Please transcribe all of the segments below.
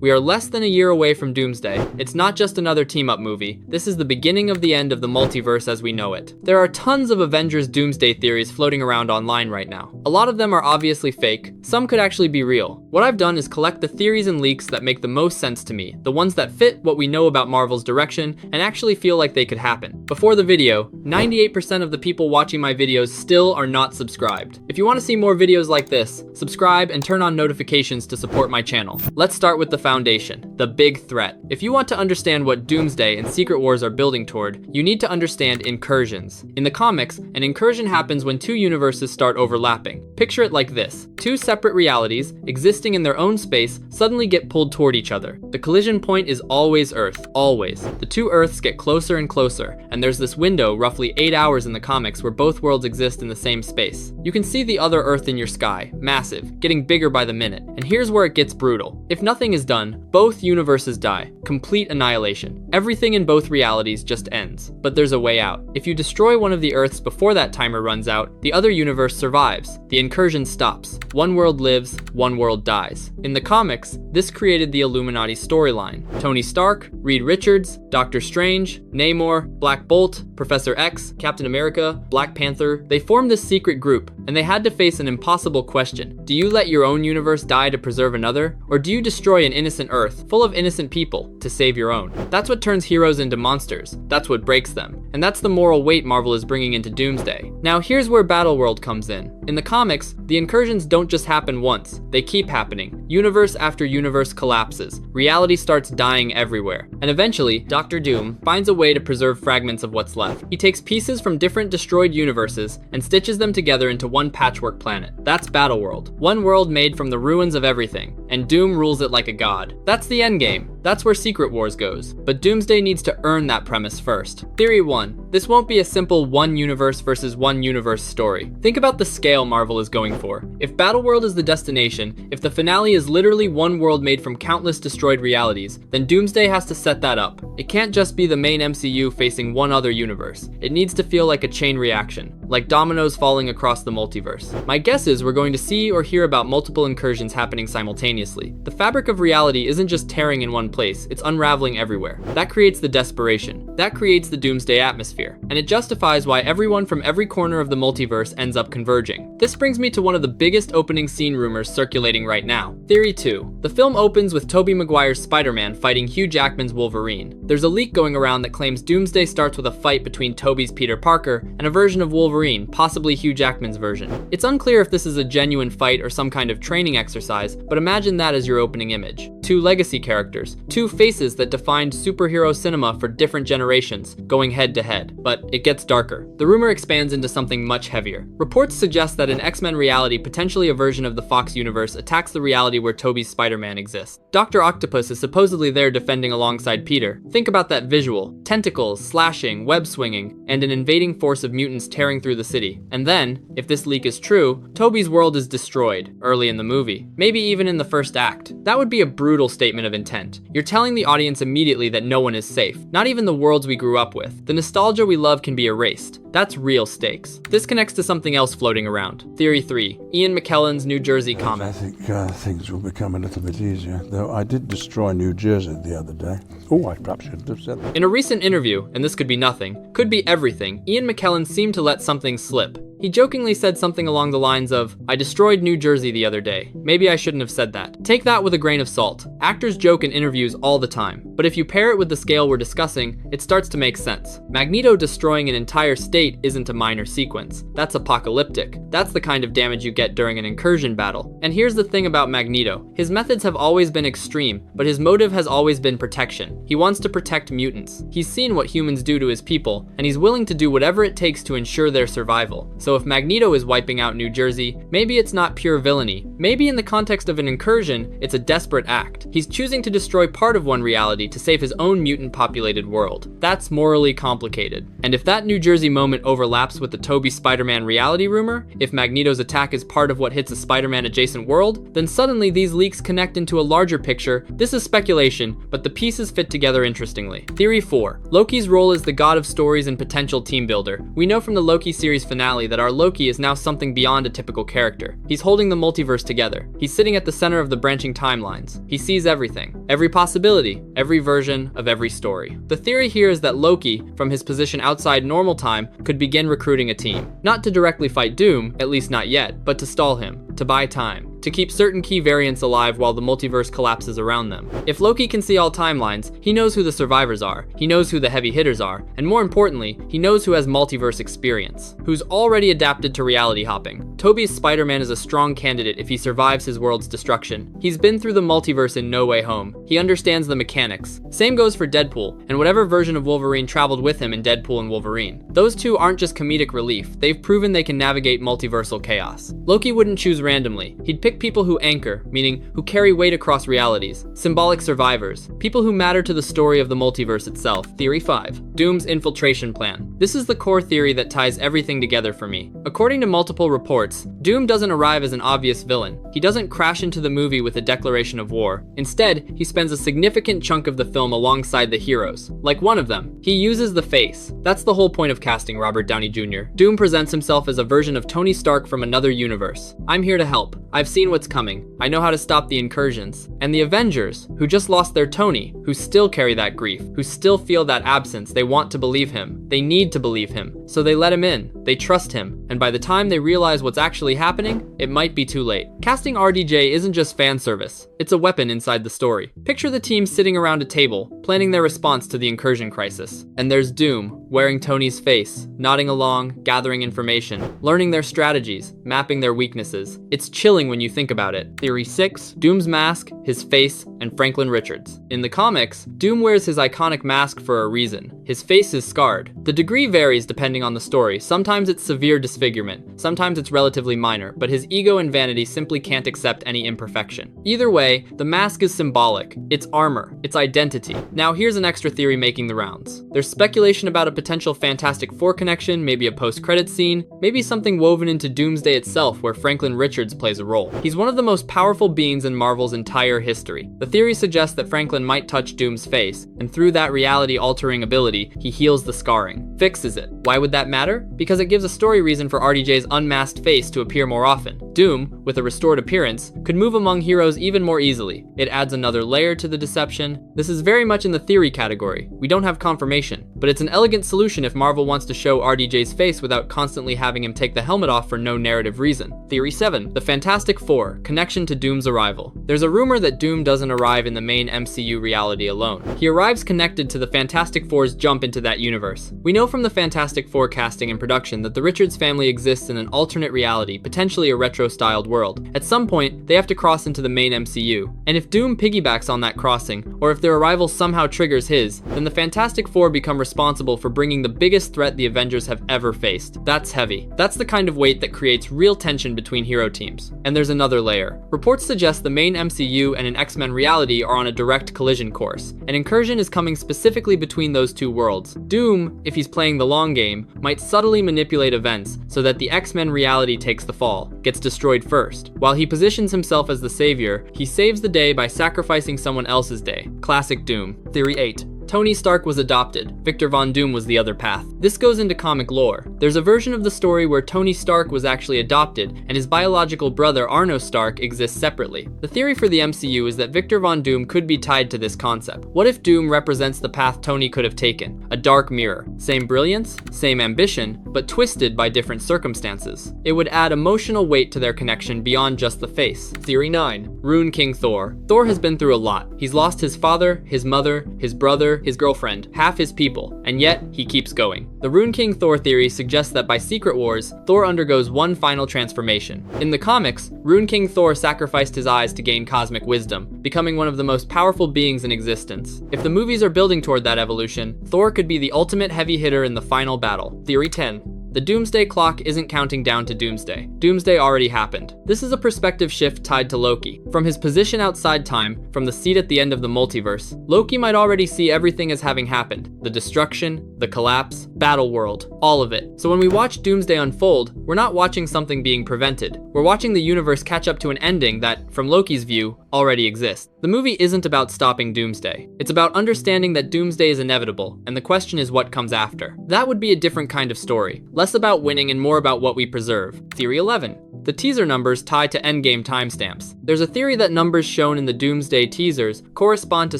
We are less than a year away from Doomsday. It's not just another team-up movie. This is the beginning of the end of the multiverse as we know it. There are tons of Avengers Doomsday theories floating around online right now. A lot of them are obviously fake. Some could actually be real. What I've done is collect the theories and leaks that make the most sense to me, the ones that fit what we know about Marvel's direction and actually feel like they could happen. Before the video, 98% of the people watching my videos still are not subscribed. If you want to see more videos like this, subscribe and turn on notifications to support my channel. Let's start with the foundation, the big threat. If you want to understand what Doomsday and Secret Wars are building toward, you need to understand incursions. In the comics, an incursion happens when two universes start overlapping. Picture it like this. Two separate realities, existing in their own space, suddenly get pulled toward each other. The collision point is always Earth, always. The two Earths get closer and closer, and there's this window, roughly 8 hours in the comics, where both worlds exist in the same space. You can see the other Earth in your sky, massive, getting bigger by the minute. And here's where it gets brutal. If nothing is done, both universes die. Complete annihilation. Everything in both realities just ends. But there's a way out. If you destroy one of the Earths before that timer runs out, the other universe survives. The incursion stops. One world lives, one world dies. In the comics, this created the Illuminati storyline. Tony Stark, Reed Richards, Doctor Strange, Namor, Black Bolt, Professor X, Captain America, Black Panther, they formed this secret group, and they had to face an impossible question. Do you let your own universe die to preserve another, or do you destroy an innocent Earth, full of innocent people, to save your own? That's what turns heroes into monsters. That's what breaks them. And that's the moral weight Marvel is bringing into Doomsday. Now here's where Battleworld comes in. In the comics, the incursions don't just happen once, they keep happening. Universe after universe collapses. Reality starts dying everywhere. And eventually, Doctor Doom finds a way to preserve fragments of what's left. He takes pieces from different destroyed universes and stitches them together into one patchwork planet. That's Battleworld. One world made from the ruins of everything, and Doom rules it like a god. That's the endgame. That's where Secret Wars goes. But Doomsday needs to earn that premise first. Theory 1. This won't be a simple one universe versus one universe story. Think about the scale Marvel is going for. If Battleworld is the destination, if the finale is literally one world made from countless destroyed realities, then Doomsday has to set that up. It can't just be the main MCU facing one other universe. It needs to feel like a chain reaction, like dominoes falling across the multiverse. My guess is we're going to see or hear about multiple incursions happening simultaneously. The fabric of reality isn't just tearing in one place, it's unraveling everywhere. That creates the desperation. That creates the Doomsday atmosphere. And it justifies why everyone from every corner of the multiverse ends up converging. This brings me to one of the biggest opening scene rumors circulating right now. Theory 2. The film opens with Tobey Maguire's Spider-Man fighting Hugh Jackman's Wolverine. There's a leak going around that claims Doomsday starts with a fight between Tobey's Peter Parker and a version of Wolverine, possibly Hugh Jackman's version. It's unclear if this is a genuine fight or some kind of training exercise, but imagine that as your opening image. Two legacy characters, two faces that defined superhero cinema for different generations, going head to head. But it gets darker. The rumor expands into something much heavier. Reports suggest that in X-Men reality, potentially a version of the Fox universe attacks the reality where Tobey's Spider-Man exists. Dr. Octopus is supposedly there defending alongside Peter. Think about that visual. Tentacles, slashing, web swinging, and an invading force of mutants tearing through the city. And then, if this leak is true, Tobey's world is destroyed, early in the movie. Maybe even in the first act. That would be a brutal statement of intent. You're telling the audience immediately that no one is safe. Not even the worlds we grew up with. The nostalgia we love can be erased. That's real stakes. This connects to something else floating around. Theory 3. Ian McKellen's New Jersey comic. I think things will become a little bit easier, though I did destroy New Jersey the other day. Oh, I perhaps shouldn't have said that. In a recent interview, and this could be nothing, could be everything, Ian McKellen seemed to let something slip. He jokingly said something along the lines of, "I destroyed New Jersey the other day. Maybe I shouldn't have said that." Take that with a grain of salt. Actors joke in interviews all the time, but if you pair it with the scale we're discussing, it starts to make sense. Magneto destroying an entire state isn't a minor sequence. That's apocalyptic. That's the kind of damage you get during an incursion battle. And here's the thing about Magneto. His methods have always been extreme, but his motive has always been protection. He wants to protect mutants. He's seen what humans do to his people, and he's willing to do whatever it takes to ensure their survival. So if Magneto is wiping out New Jersey, maybe it's not pure villainy. Maybe in the context of an incursion, it's a desperate act. He's choosing to destroy part of one reality to save his own mutant-populated world. That's morally complicated. And if that New Jersey moment overlaps with the Tobey Spider-Man reality rumor, if Magneto's attack is part of what hits a Spider-Man adjacent world, then suddenly these leaks connect into a larger picture. This is speculation, but the pieces fit together interestingly. Theory 4. Loki's role as the god of stories and potential team builder. We know from the Loki series finale that our Loki is now something beyond a typical character. He's holding the multiverse together. He's sitting at the center of the branching timelines. He sees everything, every possibility, every version of every story. The theory here is that Loki, from his position outside normal time, could begin recruiting a team. Not to directly fight Doom, at least not yet, but to stall him, to buy time, to keep certain key variants alive while the multiverse collapses around them. If Loki can see all timelines, he knows who the survivors are, he knows who the heavy hitters are, and more importantly, he knows who has multiverse experience, who's already adapted to reality hopping. Tobey's Spider-Man is a strong candidate if he survives his world's destruction. He's been through the multiverse in No Way Home. He understands the mechanics. Same goes for Deadpool, and whatever version of Wolverine traveled with him in Deadpool and Wolverine. Those two aren't just comedic relief, they've proven they can navigate multiversal chaos. Loki wouldn't choose randomly. He'd pick people who anchor, meaning who carry weight across realities, symbolic survivors, people who matter to the story of the multiverse itself. Theory 5. Doom's infiltration plan. This is the core theory that ties everything together for me. According to multiple reports, Doom doesn't arrive as an obvious villain. He doesn't crash into the movie with a declaration of war. Instead, he spends a significant chunk of the film alongside the heroes. Like one of them, he uses the face. That's the whole point of casting Robert Downey Jr. Doom presents himself as a version of Tony Stark from another universe. I'm here to help. I've seen what's coming. I know how to stop the incursions. And the Avengers, who just lost their Tony, who still carry that grief, who still feel that absence, they want to believe him. They need to believe him. So they let him in. They trust him. And by the time they realize what's actually happening, it might be too late. Casting RDJ isn't just fan service. It's a weapon inside the story. Picture the team sitting around a table, planning their response to the incursion crisis. And there's Doom, wearing Tony's face, nodding along, gathering information, learning their strategies, mapping their weaknesses. It's chilling when you think about it. Theory 6. Doom's mask, his face, and Franklin Richards. In the comics, Doom wears his iconic mask for a reason. His face is scarred. The degree varies depending on the story. Sometimes it's severe disfigurement, sometimes it's relatively minor, but his ego and vanity simply can't accept any imperfection. Either way, the mask is symbolic. It's armor. It's identity. Now here's an extra theory making the rounds. There's speculation about a potential Fantastic Four connection, maybe a post-credit scene, maybe something woven into Doomsday itself where Franklin Richards plays a role. He's one of the most powerful beings in Marvel's entire history. The theory suggests that Franklin might touch Doom's face, and through that reality-altering ability, he heals the scarring, fixes it. Why would that matter? Because it gives a story reason for RDJ's unmasked face to appear more often. Doom, with a restored appearance, could move among heroes even more easily. It adds another layer to the deception. This is very much in the theory category. We don't have confirmation, but it's an elegant solution if Marvel wants to show RDJ's face without constantly having him take the helmet off for no narrative reason. Theory 7. The Fantastic Four, connection to Doom's arrival. There's a rumor that Doom doesn't arrive in the main MCU reality alone. He arrives connected to the Fantastic Four's jump into that universe. We know from the Fantastic Four casting and production that the Richards family exists in an alternate reality, potentially a retro-styled world. At some point, they have to cross into the main MCU. And if Doom piggybacks on that crossing, or if their arrival somehow triggers his, then the Fantastic Four become responsible for bringing the biggest threat the Avengers have ever faced. That's heavy. That's the kind of weight that creates real tension between hero teams. And there's another layer. Reports suggest the main MCU and an X-Men reality are on a direct collision course. An incursion is coming specifically between those two worlds. Doom, if he's playing the long game, might subtly manipulate events so that the X-Men reality takes the fall, gets destroyed first. While he positions himself as the savior, he saves the day by sacrificing someone else's day. Classic Doom. Theory 8. Tony Stark was adopted. Victor Von Doom was the other path. This goes into comic lore. There's a version of the story where Tony Stark was actually adopted, and his biological brother Arno Stark exists separately. The theory for the MCU is that Victor Von Doom could be tied to this concept. What if Doom represents the path Tony could have taken? A dark mirror. Same brilliance, same ambition, but twisted by different circumstances. It would add emotional weight to their connection beyond just the face. Theory 9. Rune King Thor. Thor has been through a lot. He's lost his father, his mother, his brother, his girlfriend, half his people, and yet he keeps going. The Rune King Thor theory suggests that by Secret Wars, Thor undergoes one final transformation. In the comics, Rune King Thor sacrificed his eyes to gain cosmic wisdom, becoming one of the most powerful beings in existence. If the movies are building toward that evolution, Thor could be the ultimate heavy hitter in the final battle. Theory 10. The Doomsday clock isn't counting down to Doomsday. Doomsday already happened. This is a perspective shift tied to Loki. From his position outside time, from the seat at the end of the multiverse, Loki might already see everything as having happened. The destruction, the collapse, Battleworld, all of it. So when we watch Doomsday unfold, we're not watching something being prevented. We're watching the universe catch up to an ending that, from Loki's view, already exists. The movie isn't about stopping Doomsday. It's about understanding that Doomsday is inevitable, and the question is what comes after. That would be a different kind of story. less about winning and more about what we preserve. Theory 11. The teaser numbers tie to endgame timestamps. There's a theory that numbers shown in the Doomsday teasers correspond to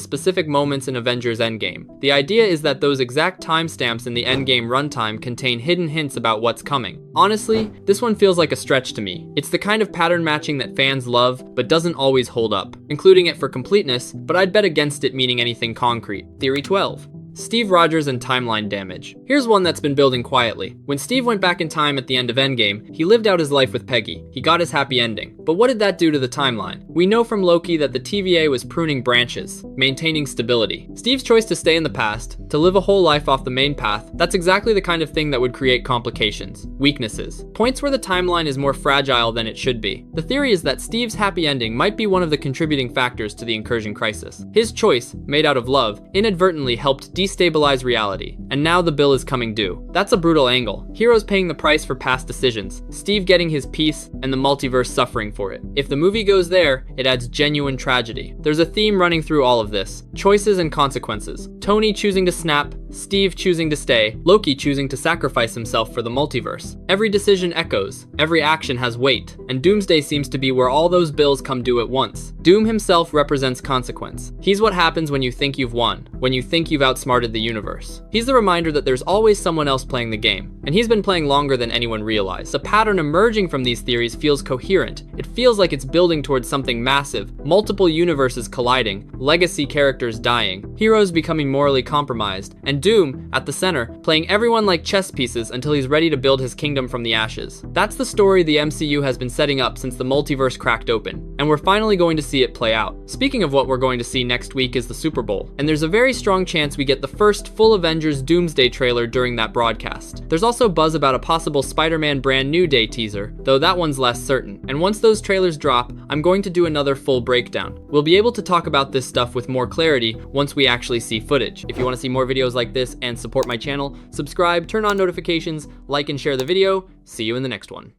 specific moments in Avengers Endgame. The idea is that those exact timestamps in the Endgame runtime contain hidden hints about what's coming. Honestly, this one feels like a stretch to me. It's the kind of pattern matching that fans love, but doesn't always hold up. Including it for completeness, but I'd bet against it meaning anything concrete. Theory 12. Steve Rogers and timeline damage. Here's one that's been building quietly. When Steve went back in time at the end of Endgame, he lived out his life with Peggy. He got his happy ending. But what did that do to the timeline? We know from Loki that the TVA was pruning branches, maintaining stability. Steve's choice to stay in the past, to live a whole life off the main path, that's exactly the kind of thing that would create complications, weaknesses, points where the timeline is more fragile than it should be. The theory is that Steve's happy ending might be one of the contributing factors to the incursion crisis. His choice, made out of love, inadvertently helped destabilize reality, and now the bill is coming due. That's a brutal angle. Heroes paying the price for past decisions, Steve getting his peace, and the multiverse suffering for it. If the movie goes there, it adds genuine tragedy. There's a theme running through all of this. Choices and consequences. Tony choosing to snap, Steve choosing to stay, Loki choosing to sacrifice himself for the multiverse. Every decision echoes, every action has weight, and Doomsday seems to be where all those bills come due at once. Doom himself represents consequence. He's what happens when you think you've won, when you think you've outsmarted the universe. He's the reminder that there's always someone else playing the game, and he's been playing longer than anyone realized. The pattern emerging from these theories feels coherent. It feels like it's building towards something massive, multiple universes colliding, legacy characters dying, heroes becoming morally compromised, and Doom, at the center, playing everyone like chess pieces until he's ready to build his kingdom from the ashes. That's the story the MCU has been setting up since the multiverse cracked open, and we're finally going to see it play out. Speaking of what we're going to see next week is the Super Bowl, and there's a very strong chance we get the first full Avengers Doomsday trailer during that broadcast. There's also buzz about a possible Spider-Man Brand New Day teaser, though that one's less certain. And once those trailers drop, I'm going to do another full breakdown. We'll be able to talk about this stuff with more clarity once we actually see footage. If you want to see more videos like this and support my channel, subscribe, turn on notifications, like and share the video. See you in the next one.